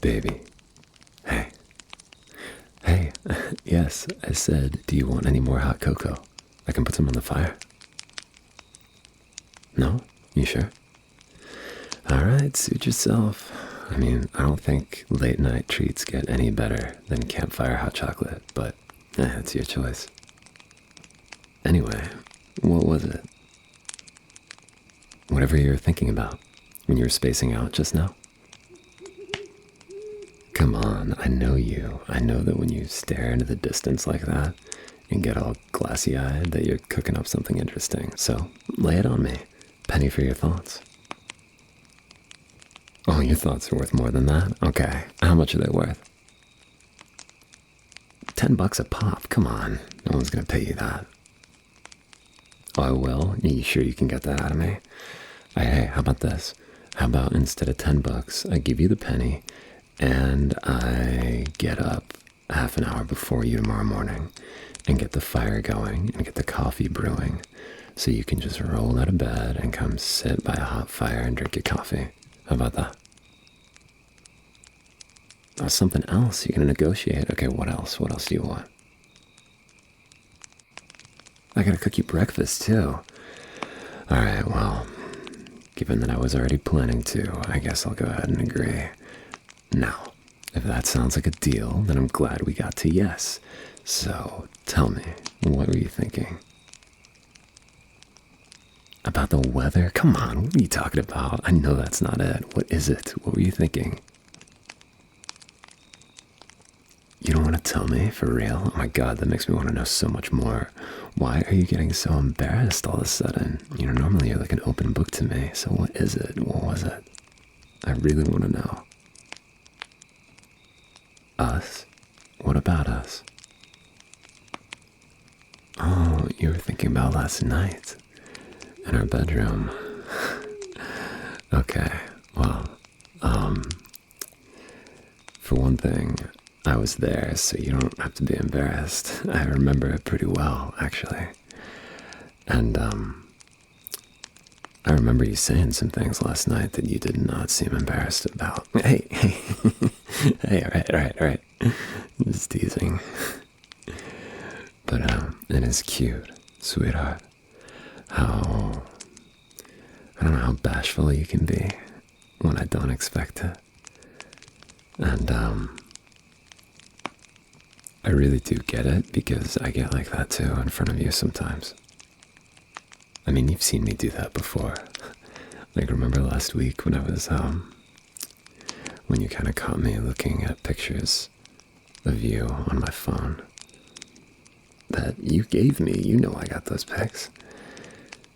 Baby. Hey. Hey. Yes, I said, do you want any more hot cocoa? I can put some on the fire. No? You sure? Alright, suit yourself. I mean, I don't think late night treats get any better than campfire hot chocolate, but it's your choice. Anyway, what was it? Whatever you were thinking about when you were spacing out just now? Come on, I know you. I know that when you stare into the distance like that and get all glassy-eyed that you're cooking up something interesting. So, lay it on me. Penny for your thoughts. Oh, your thoughts are worth more than that? Okay. How much are they worth? $10 a pop. Come on. No one's gonna pay you that. Oh, I will? Are you sure you can get that out of me? Hey, how about this? How about instead of $10, I give you the penny and I get up half an hour before you tomorrow morning and get the fire going and get the coffee brewing so you can just roll out of bed and come sit by a hot fire and drink your coffee. How about that? Oh, something else? You're gonna negotiate? Okay, what else? What else do you want? I gotta cook you breakfast, too. Alright, well, given that I was already planning to, I guess I'll go ahead and agree. Now, if that sounds like a deal, then I'm glad we got to yes. So, tell me, what were you thinking? About the weather? Come on, what are you talking about? I know that's not it. What is it? What were you thinking? You don't want to tell me? For real? Oh my god, that makes me want to know so much more. Why are you getting so embarrassed all of a sudden? You know, normally you're like an open book to me. So what is it? What was it? I really want to know. Us? What about us? Oh, you were thinking about last night. In our bedroom. Okay, well, for one thing, I was there, so you don't have to be embarrassed. I remember it pretty well, actually. And, I remember you saying some things last night that you did not seem embarrassed about. Hey, hey, all right. Just teasing. But, it is cute, sweetheart. I don't know how bashful you can be when I don't expect it. And, I really do get it because I get like that too in front of you sometimes. I mean, you've seen me do that before. Like, remember last week when I was, when you kind of caught me looking at pictures of you on my phone that you gave me. You know I got those pics.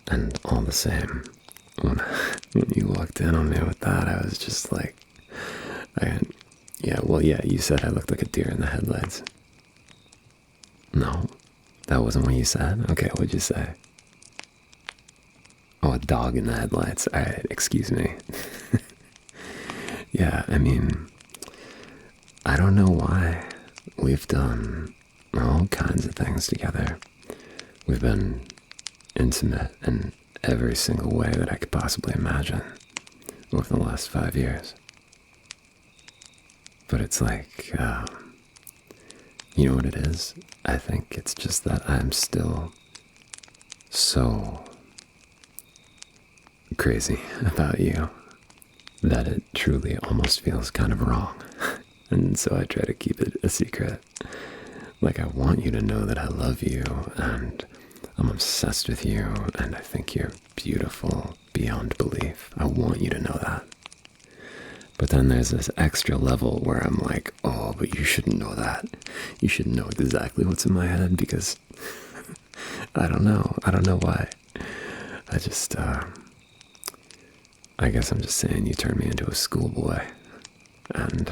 And all the same, when you walked in on me with that, I was just like, yeah, you said I looked like a deer in the headlights. No, that wasn't what you said? Okay, what'd you say? Oh, a dog in the headlights. All right, excuse me. Yeah, I mean, I don't know why. We've done all kinds of things together. We've been intimate in every single way that I could possibly imagine over the last 5 years. But it's like, you know what it is? I think it's just that I'm still so crazy about you that it truly almost feels kind of wrong. And so I try to keep it a secret. Like, I want you to know that I love you and I'm obsessed with you and I think you're beautiful beyond belief. I want you to know that. But then there's this extra level where I'm like, oh, but you shouldn't know that. You should know exactly what's in my head because I don't know. I don't know why. I just, I guess I'm just saying you turned me into a schoolboy. And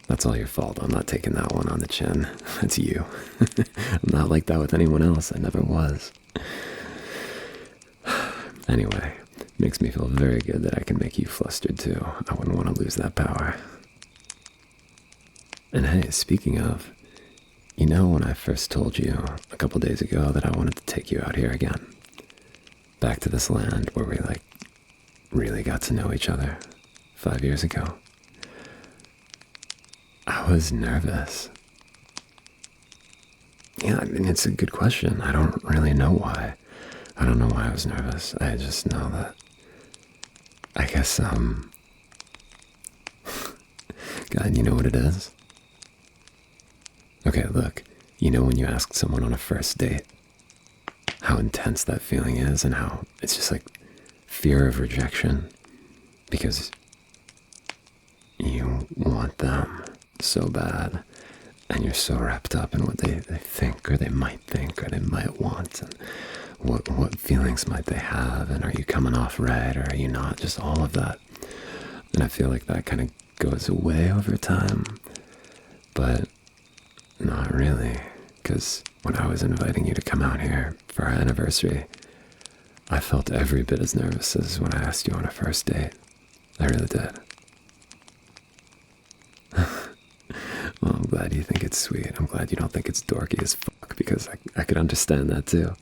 that's all your fault. I'm not taking that one on the chin. That's you. I'm not like that with anyone else. I never was. Anyway, makes me feel very good that I can make you flustered too. I wouldn't want to lose that power. And hey, speaking of, you know when I first told you a couple days ago that I wanted to take you out here again? Back to this land where we really got to know each other 5 years ago. I was nervous. Yeah, I mean, it's a good question. I don't really know why. I don't know why I was nervous. I just know that, I guess, God, you know what it is? Okay, look, you know when you ask someone on a first date how intense that feeling is and how it's just like fear of rejection because you want them so bad and you're so wrapped up in what they think or they might think or they might want and what feelings might they have and are you coming off right or are you not, just all of that. And I feel like that kind of goes away over time, but not really, because when I was inviting you to come out here for our anniversary, I felt every bit as nervous as when I asked you on a first date. I really did. Well, I'm glad you think it's sweet. I'm glad you don't think it's dorky as fuck, because I could understand that too.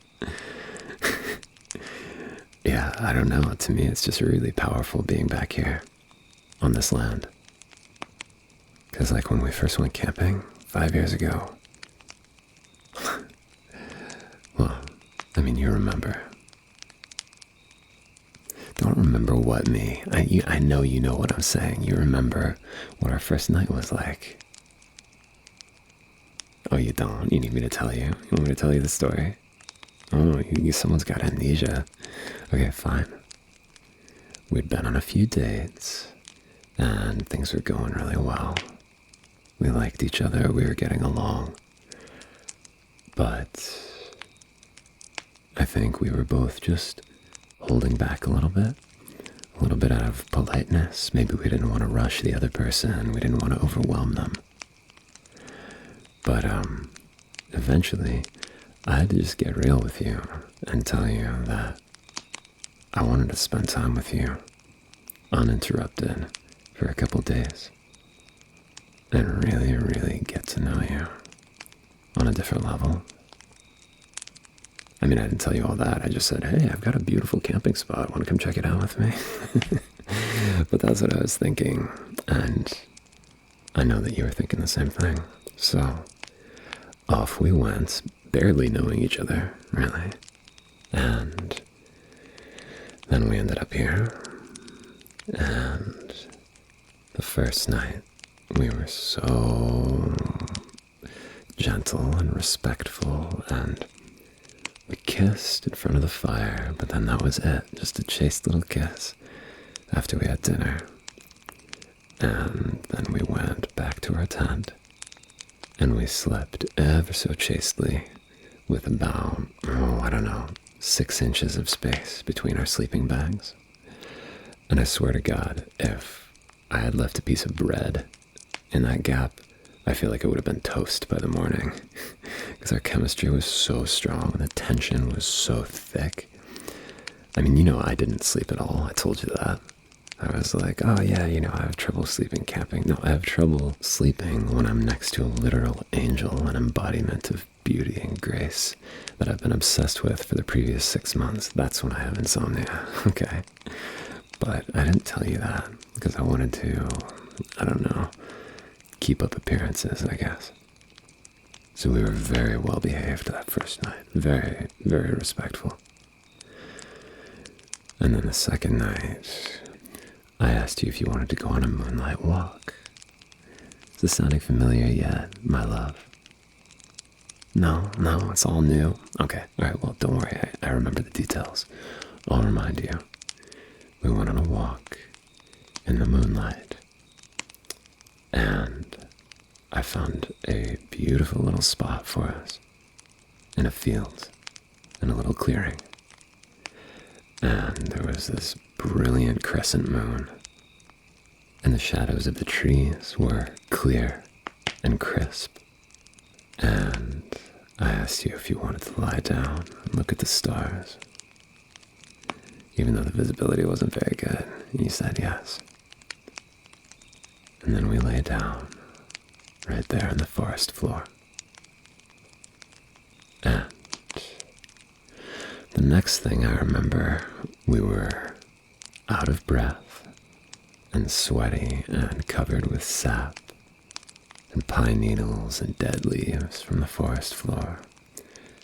Yeah, I don't know. To me, it's just really powerful being back here on this land. Because like when we first went camping 5 years ago, well, I mean, you remember. Don't remember what me. I know you know what I'm saying. You remember what our first night was like. Oh, you don't? You need me to tell you? You want me to tell you the story? Oh, someone's got amnesia. Okay, fine. We'd been on a few dates, and things were going really well. We liked each other, we were getting along. But I think we were both just holding back a little bit out of politeness. Maybe we didn't want to rush the other person, we didn't want to overwhelm them. But eventually, I had to just get real with you and tell you that I wanted to spend time with you, uninterrupted, for a couple days. And really, really get to know you on a different level. I mean, I didn't tell you all that. I just said, hey, I've got a beautiful camping spot. Want to come check it out with me? But that's what I was thinking. And I know that you were thinking the same thing. So off we went, barely knowing each other, really. And then we ended up here. And the first night, we were so gentle and respectful, and we kissed in front of the fire, but then that was it, just a chaste little kiss after we had dinner. And then we went back to our tent, and we slept ever so chastely with about, 6 inches of space between our sleeping bags. And I swear to God, if I had left a piece of bread in that gap, I feel like it would have been toast by the morning, because our chemistry was so strong and the tension was so thick. I mean, I didn't sleep at all. I told you that. I was like, oh yeah, I have trouble sleeping camping. No, I have trouble sleeping when I'm next to a literal angel, an embodiment of beauty and grace that I've been obsessed with for the previous 6 months. That's when I have insomnia, okay? But I didn't tell you that because I wanted to, keep up appearances, I guess. So we were very well behaved that first night. Very, very respectful. And then the second night, I asked you if you wanted to go on a moonlight walk. Is this sounding familiar yet, my love? No, it's all new. Okay, alright, well, don't worry, I remember the details. I'll remind you. We went on a walk in the moonlight, and I found a beautiful little spot for us in a field, in a little clearing. And there was this brilliant crescent moon, and the shadows of the trees were clear and crisp. And I asked you if you wanted to lie down and look at the stars, even though the visibility wasn't very good. You said yes. And then we lay down right there on the forest floor. And the next thing I remember, we were out of breath and sweaty and covered with sap. and pine needles and dead leaves from the forest floor,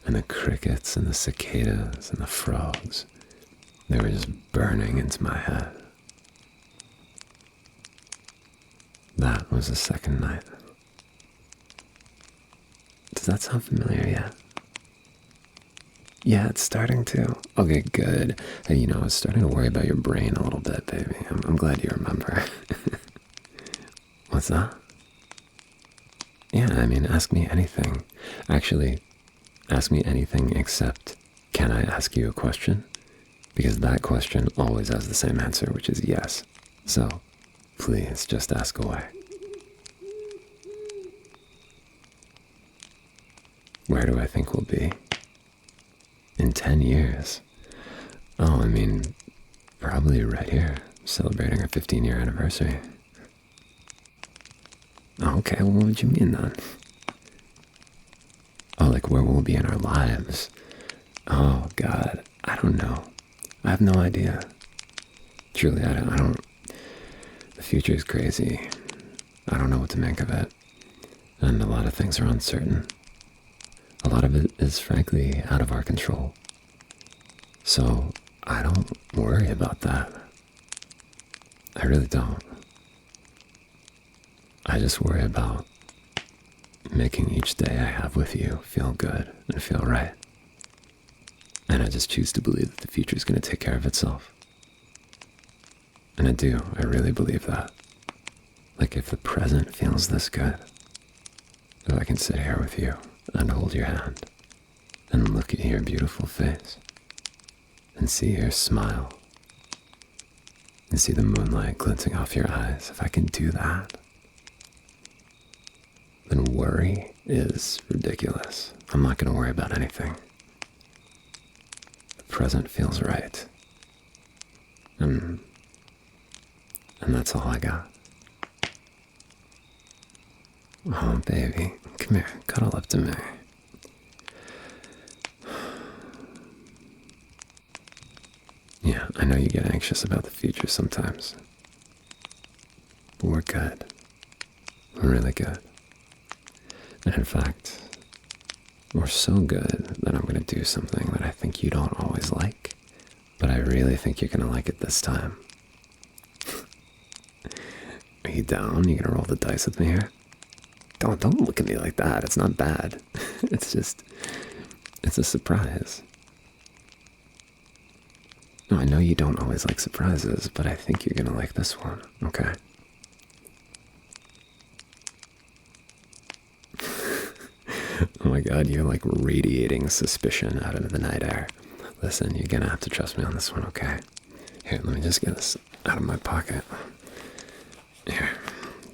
and the crickets and the cicadas and the frogs, they were just burning into my head. That was the second night. Does that sound familiar yet? Yeah, it's starting to. Okay, good. Hey, I was starting to worry about your brain a little bit, baby. I'm glad you remember. What's that? Yeah, ask me anything. Actually, ask me anything except, can I ask you a question? Because that question always has the same answer, which is yes. So, please, just ask away. Where do I think we'll be? In 10 years? Oh, probably right here, celebrating our 15-year anniversary. Oh, okay, well, what would you mean then? Oh, like where we'll be in our lives? Oh, God, I don't know. I have no idea. Truly, I don't. The future is crazy. I don't know what to make of it. And a lot of things are uncertain. A lot of it is frankly out of our control. So I don't worry about that. I really don't. I just worry about making each day I have with you feel good and feel right. And I just choose to believe that the future is going to take care of itself. And I do. I really believe that. Like if the present feels this good, if I can sit here with you and hold your hand and look at your beautiful face and see your smile and see the moonlight glinting off your eyes, if I can do that, then worry is ridiculous. I'm not going to worry about anything. The present feels right. And that's all I got. Oh, baby, come here, cuddle up to me. Yeah, I know you get anxious about the future sometimes. But we're good. We're really good. And in fact, we're so good that I'm going to do something that I think you don't always like, but I really think you're going to like it this time. Are you down? You going to roll the dice with me here? Don't look at me like that. It's not bad. It's a surprise. No, I know you don't always like surprises, but I think you're going to like this one, okay? Oh my God, you're like radiating suspicion out into the night air. Listen, you're going to have to trust me on this one, okay? Here, let me just get this out of my pocket. Here,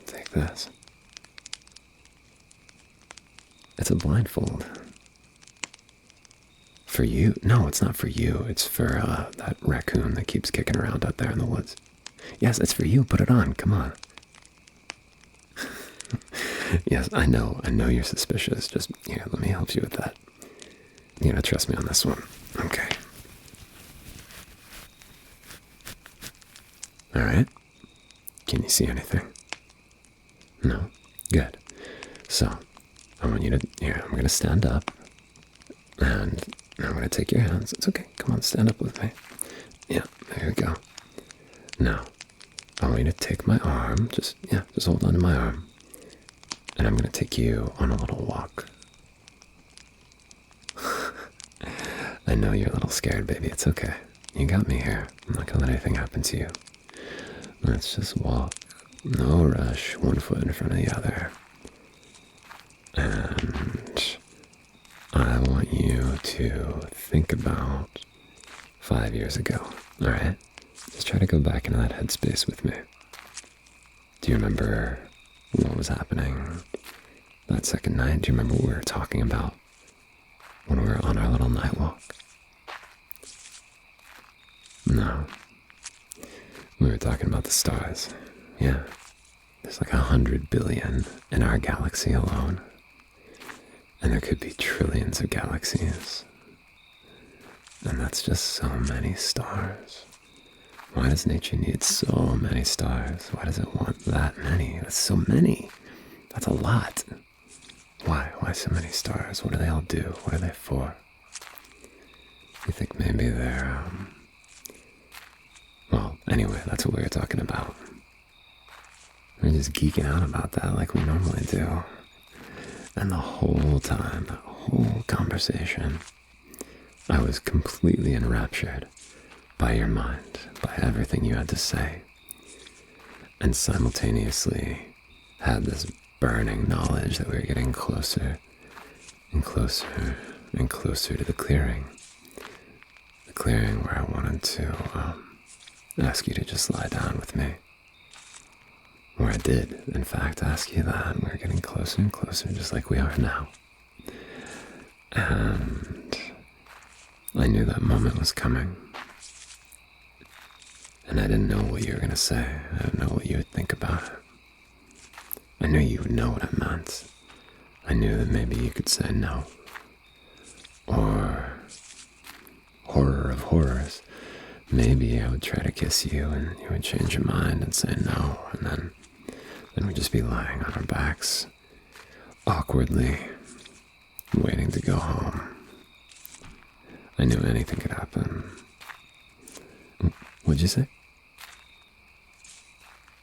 take this. It's a blindfold. For you? No, it's not for you. It's for that raccoon that keeps kicking around out there in the woods. Yes, it's for you. Put it on. Come on. Yes, I know you're suspicious. Just, here, let me help you with that. You gotta trust me on this one. Okay. All right. Can you see anything? No? Good. So, I want you to, here, I'm gonna stand up, and I'm gonna take your hands. It's okay. Come on, stand up with me. Yeah, there we go. Now, I want you to take my arm. Just hold on to my arm. And I'm going to take you on a little walk. I know you're a little scared, baby. It's okay. You got me here. I'm not going to let anything happen to you. Let's just walk. No rush. One foot in front of the other. And I want you to think about 5 years ago. All right? Just try to go back into that headspace with me. Do you remember what was happening that second night? Do you remember what we were talking about when we were on our little night walk? No. We were talking about the stars. Yeah. There's like 100 billion in our galaxy alone. And there could be trillions of galaxies. And that's just so many stars. Why does nature need so many stars? Why does it want that many? That's so many. That's a lot. Why? Why so many stars? What do they all do? What are they for? You think maybe they're, well, anyway, that's what we were talking about. We're just geeking out about that like we normally do. And the whole time, that whole conversation, I was completely enraptured by your mind, by everything you had to say, and simultaneously had this burning knowledge that we were getting closer and closer and closer to the clearing where I wanted to ask you to just lie down with me. Where I did, in fact, ask you that, and we were getting closer and closer, just like we are now. And I knew that moment was coming. And I didn't know what you were going to say. I didn't know what you would think about it. I knew you would know what I meant. I knew that maybe you could say no. Or, horror of horrors, maybe I would try to kiss you and you would change your mind and say no, and then we'd just be lying on our backs, awkwardly, waiting to go home. I knew anything could happen. What'd you say?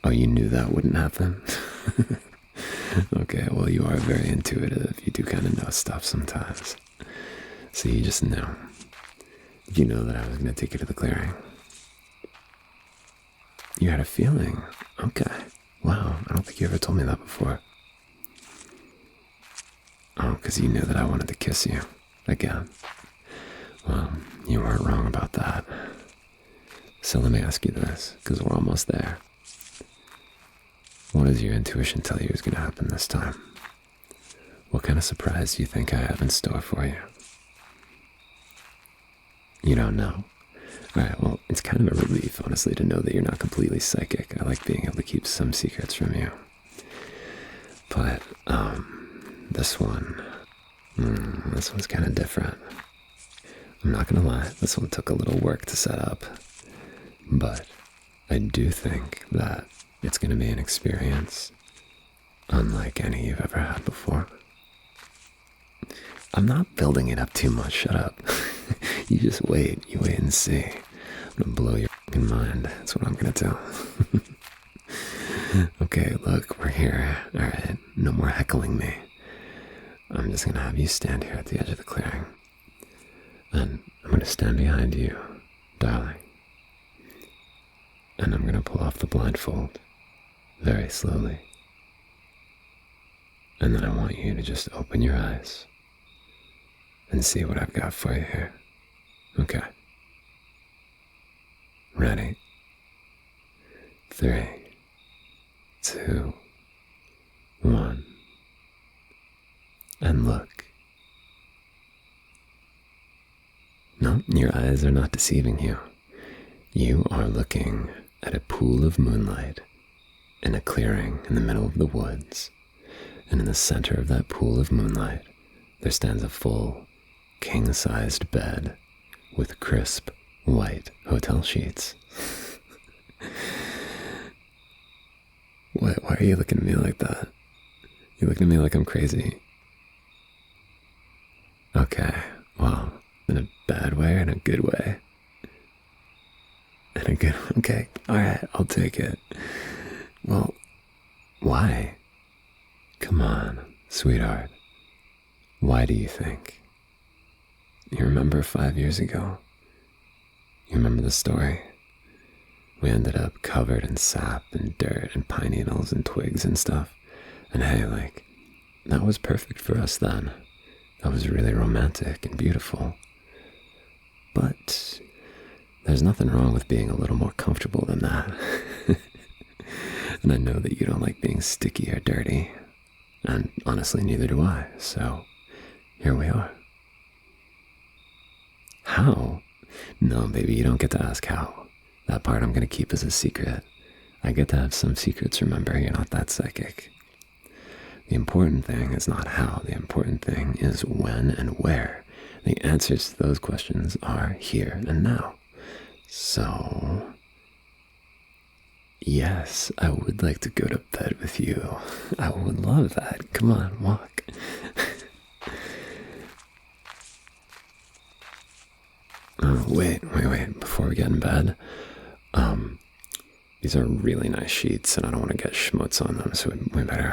Oh, you knew that wouldn't happen? Okay, well, you are very intuitive. You do kind of know stuff sometimes. So you just knew. You know that I was going to take you to the clearing. You had a feeling. Okay. Wow, I don't think you ever told me that before. Oh, because you knew that I wanted to kiss you. Again. Well, you weren't wrong about that. So let me ask you this, because we're almost there. What does your intuition tell you is going to happen this time? What kind of surprise do you think I have in store for you? You don't know? Alright, well, it's kind of a relief, honestly, to know that you're not completely psychic. I like being able to keep some secrets from you. But, this one's kind of different. I'm not gonna lie, this one took a little work to set up. But I do think that it's gonna be an experience unlike any you've ever had before. I'm not building it up too much, shut up. You just wait, you wait and see. I'm gonna blow your fucking mind, that's what I'm gonna tell. Okay, look, we're here, alright, no more heckling me. I'm just gonna have you stand here at the edge of the clearing. And I'm gonna stand behind you, darling. And I'm gonna pull off the blindfold, very slowly. And then I want you to just open your eyes and see what I've got for you here. Okay. Ready? 3, 2, 1. And look. No, your eyes are not deceiving you. You are looking at a pool of moonlight in a clearing in the middle of the woods. And in the center of that pool of moonlight, there stands a full, king-sized bed with crisp, white hotel sheets. Why are you looking at me like that? You're looking at me like I'm crazy. Okay, well, in a bad way or in a good way? In a good, okay, alright, I'll take it. Well, why? Come on, sweetheart. Why do you think? You remember 5 years ago? You remember the story? We ended up covered in sap and dirt and pine needles and twigs and stuff. And hey, like, that was perfect for us then. That was really romantic and beautiful. But there's nothing wrong with being a little more comfortable than that. And I know that you don't like being sticky or dirty. And honestly, neither do I. So here we are. How? No, baby, you don't get to ask how. That part I'm going to keep as a secret. I get to have some secrets, remember, you're not that psychic. The important thing is not how. The important thing is when and where. The answers to those questions are here and now. So, Yes, I would like to go to bed with you. I would love that. Come on, walk. Oh, wait. Before we get in bed, these are really nice sheets, and I don't want to get schmutz on them, so we better